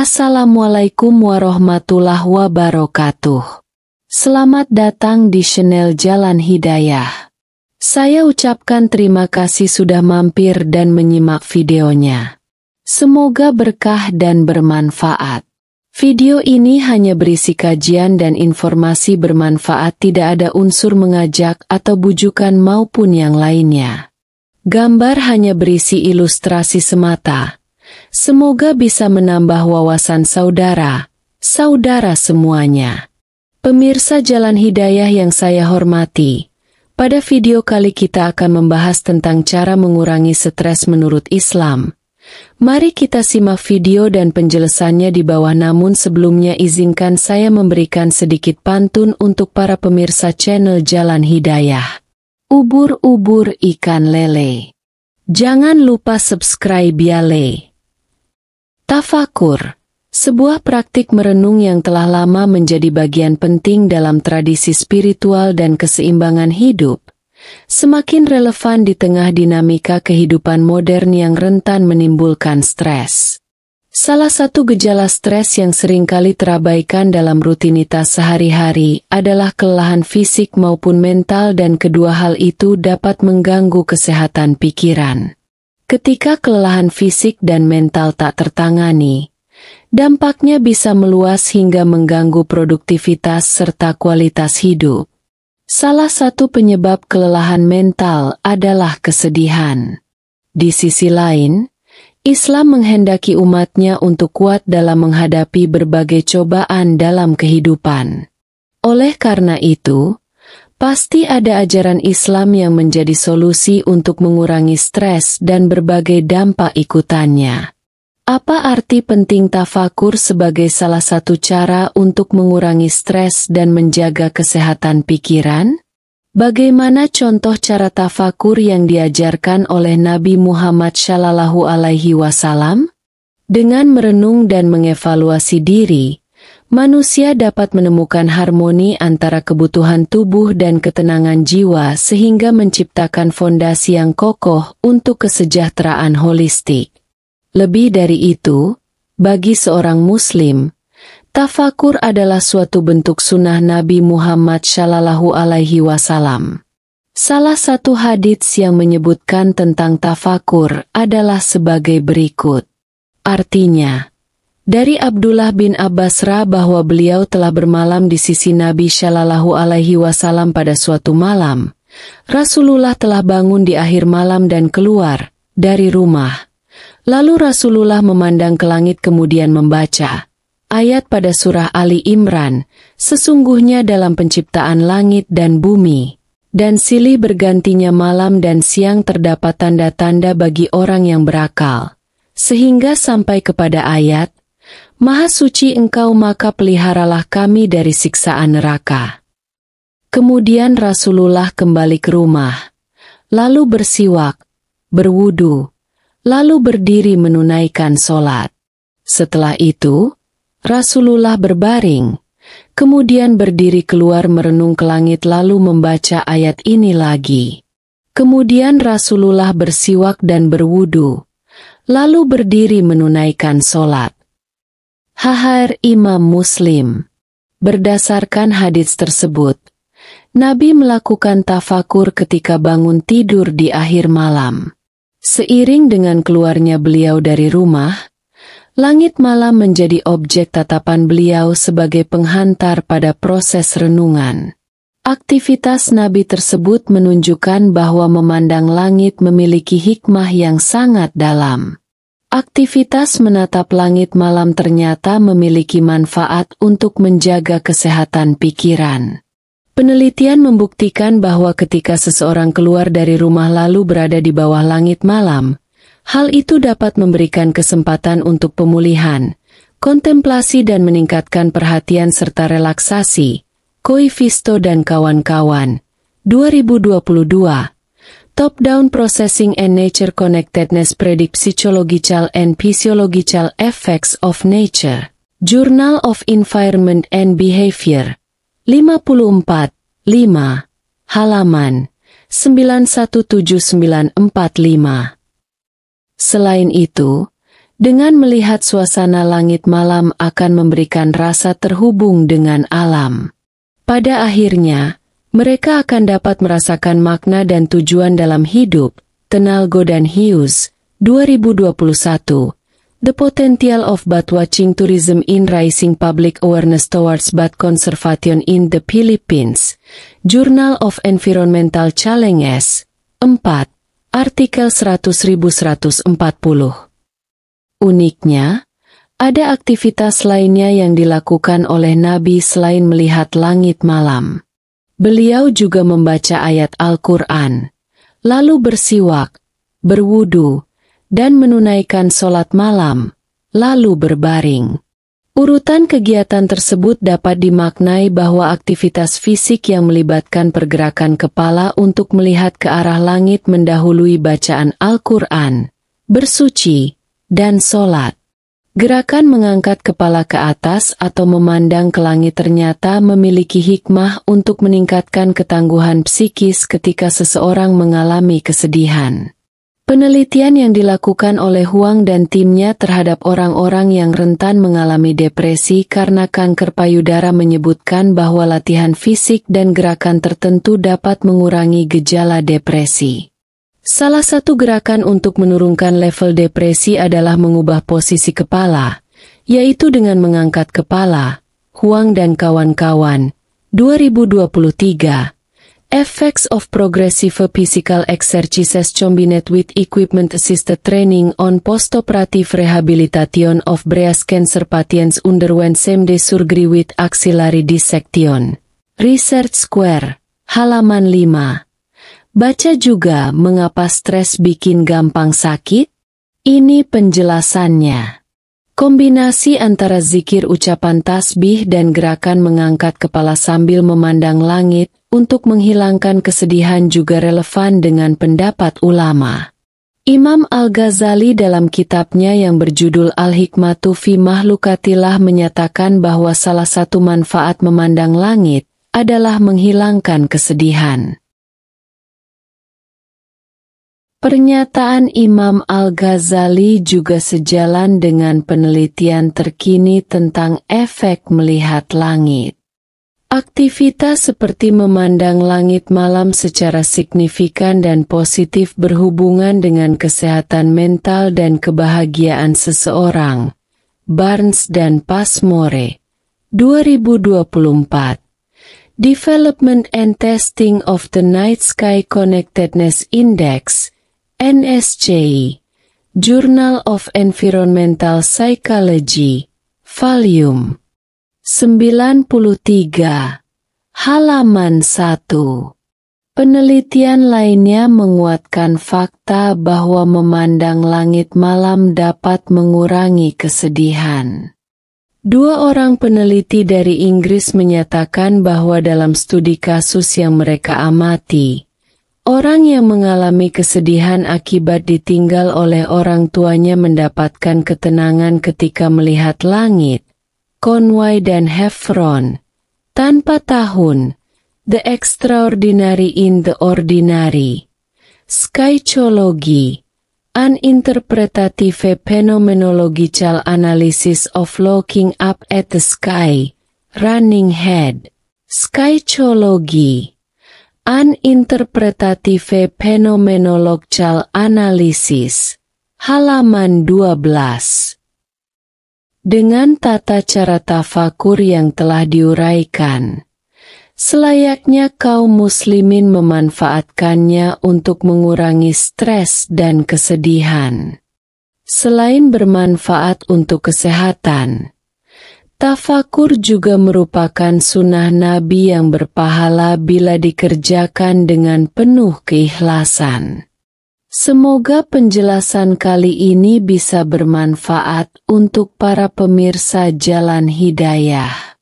Assalamualaikum warahmatullahi wabarakatuh. Selamat datang di channel Jalan Hidayah. Saya ucapkan terima kasih sudah mampir dan menyimak videonya. Semoga berkah dan bermanfaat. Video ini hanya berisi kajian dan informasi bermanfaat, tidak ada unsur mengajak atau bujukan maupun yang lainnya. Gambar hanya berisi ilustrasi semata. Semoga bisa menambah wawasan saudara semuanya. Pemirsa Jalan Hidayah yang saya hormati, pada video kali kita akan membahas tentang cara mengurangi stres menurut Islam. Mari kita simak video dan penjelasannya di bawah, namun sebelumnya izinkan saya memberikan sedikit pantun untuk para pemirsa channel Jalan Hidayah. Ubur-ubur ikan lele. Jangan lupa subscribe ya le. Tafakur, sebuah praktik merenung yang telah lama menjadi bagian penting dalam tradisi spiritual dan keseimbangan hidup, semakin relevan di tengah dinamika kehidupan modern yang rentan menimbulkan stres. Salah satu gejala stres yang seringkali terabaikan dalam rutinitas sehari-hari adalah kelelahan fisik maupun mental, dan kedua hal itu dapat mengganggu kesehatan pikiran. Ketika kelelahan fisik dan mental tak tertangani, dampaknya bisa meluas hingga mengganggu produktivitas serta kualitas hidup. Salah satu penyebab kelelahan mental adalah kesedihan. Di sisi lain, Islam menghendaki umatnya untuk kuat dalam menghadapi berbagai cobaan dalam kehidupan. Oleh karena itu, pasti ada ajaran Islam yang menjadi solusi untuk mengurangi stres dan berbagai dampak ikutannya. Apa arti penting tafakur sebagai salah satu cara untuk mengurangi stres dan menjaga kesehatan pikiran? Bagaimana contoh cara tafakur yang diajarkan oleh Nabi Muhammad SAW? Dengan merenung dan mengevaluasi diri, manusia dapat menemukan harmoni antara kebutuhan tubuh dan ketenangan jiwa sehingga menciptakan fondasi yang kokoh untuk kesejahteraan holistik. Lebih dari itu, bagi seorang muslim, tafakur adalah suatu bentuk sunnah Nabi Muhammad SAW. Salah satu hadits yang menyebutkan tentang tafakur adalah sebagai berikut. Artinya, dari Abdullah bin Abbas bahwa beliau telah bermalam di sisi Nabi SAW pada suatu malam. Rasulullah telah bangun di akhir malam dan keluar dari rumah. Lalu Rasulullah memandang ke langit kemudian membaca ayat pada surah Ali Imran, sesungguhnya dalam penciptaan langit dan bumi, dan silih bergantinya malam dan siang terdapat tanda-tanda bagi orang yang berakal. Sehingga sampai kepada ayat, Maha suci engkau maka peliharalah kami dari siksaan neraka. Kemudian Rasulullah kembali ke rumah, lalu bersiwak, berwudu, lalu berdiri menunaikan sholat. Setelah itu, Rasulullah berbaring, kemudian berdiri keluar merenung ke langit lalu membaca ayat ini lagi. Kemudian Rasulullah bersiwak dan berwudu, lalu berdiri menunaikan sholat. Hahar Imam Muslim. Berdasarkan hadits tersebut, Nabi melakukan tafakur ketika bangun tidur di akhir malam. Seiring dengan keluarnya beliau dari rumah, langit malam menjadi objek tatapan beliau sebagai penghantar pada proses renungan. Aktivitas Nabi tersebut menunjukkan bahwa memandang langit memiliki hikmah yang sangat dalam. Aktivitas menatap langit malam ternyata memiliki manfaat untuk menjaga kesehatan pikiran. Penelitian membuktikan bahwa ketika seseorang keluar dari rumah lalu berada di bawah langit malam, hal itu dapat memberikan kesempatan untuk pemulihan, kontemplasi dan meningkatkan perhatian serta relaksasi. Koifisto dan kawan-kawan, 2022. Top-down Processing and Nature Connectedness Predict Psychological and Physiological Effects of Nature, Journal of Environment and Behavior, 54, 5, halaman 917945. Selain itu, Dengan melihat suasana langit malam akan memberikan rasa terhubung dengan alam. Pada akhirnya, mereka akan dapat merasakan makna dan tujuan dalam hidup. Tenalgo dan Hughes, 2021. The Potential of Birdwatching Tourism in Raising Public Awareness Towards Bird Conservation in the Philippines. Journal of Environmental Challenges. 4. Artikel 100.140. Uniknya, ada aktivitas lainnya yang dilakukan oleh Nabi selain melihat langit malam. Beliau juga membaca ayat Al-Quran, lalu bersiwak, berwudu, dan menunaikan sholat malam, lalu berbaring. Urutan kegiatan tersebut dapat dimaknai bahwa aktivitas fisik yang melibatkan pergerakan kepala untuk melihat ke arah langit mendahului bacaan Al-Quran, bersuci, dan sholat. Gerakan mengangkat kepala ke atas atau memandang ke langit ternyata memiliki hikmah untuk meningkatkan ketangguhan psikis ketika seseorang mengalami kesedihan. Penelitian yang dilakukan oleh Huang dan timnya terhadap orang-orang yang rentan mengalami depresi karena kanker payudara menyebutkan bahwa latihan fisik dan gerakan tertentu dapat mengurangi gejala depresi. Salah satu gerakan untuk menurunkan level depresi adalah mengubah posisi kepala, yaitu dengan mengangkat kepala. Huang dan kawan-kawan, 2023. Effects of Progressive Physical Exercises Combined with Equipment-Assisted Training on Postoperative Rehabilitation of Breast Cancer Patients Underwent Same-Day Surgery with Axillary Dissection. Research Square, halaman 5. Baca juga mengapa stres bikin gampang sakit? Ini penjelasannya. Kombinasi antara zikir ucapan tasbih dan gerakan mengangkat kepala sambil memandang langit untuk menghilangkan kesedihan juga relevan dengan pendapat ulama. Imam Al-Ghazali dalam kitabnya yang berjudul Al-Hikmatu fi Makhlukatillah menyatakan bahwa salah satu manfaat memandang langit adalah menghilangkan kesedihan. Pernyataan Imam Al-Ghazali juga sejalan dengan penelitian terkini tentang efek melihat langit. Aktivitas seperti memandang langit malam secara signifikan dan positif berhubungan dengan kesehatan mental dan kebahagiaan seseorang. Barnes dan Passmore, 2024. Development and Testing of the Night Sky Connectedness Index, NSCI, Journal of Environmental Psychology, Volume 93, halaman 1. Penelitian lainnya menguatkan fakta bahwa memandang langit malam dapat mengurangi kesedihan. Dua orang peneliti dari Inggris menyatakan bahwa dalam studi kasus yang mereka amati, orang yang mengalami kesedihan akibat ditinggal oleh orang tuanya mendapatkan ketenangan ketika melihat langit. Conway dan Heffron, Tanpa Tahun, The Extraordinary in the Ordinary, Skychology, An Interpretative Phenomenological Analysis of Looking Up at the Sky, Running Head, Skychology, An Interpretative Phenomenological Analysis, halaman 12. Dengan tata cara tafakur yang telah diuraikan, selayaknya kaum muslimin memanfaatkannya untuk mengurangi stres dan kesedihan. Selain bermanfaat untuk kesehatan, tafakur juga merupakan sunnah Nabi yang berpahala bila dikerjakan dengan penuh keikhlasan. Semoga penjelasan kali ini bisa bermanfaat untuk para pemirsa Jalan Hidayah.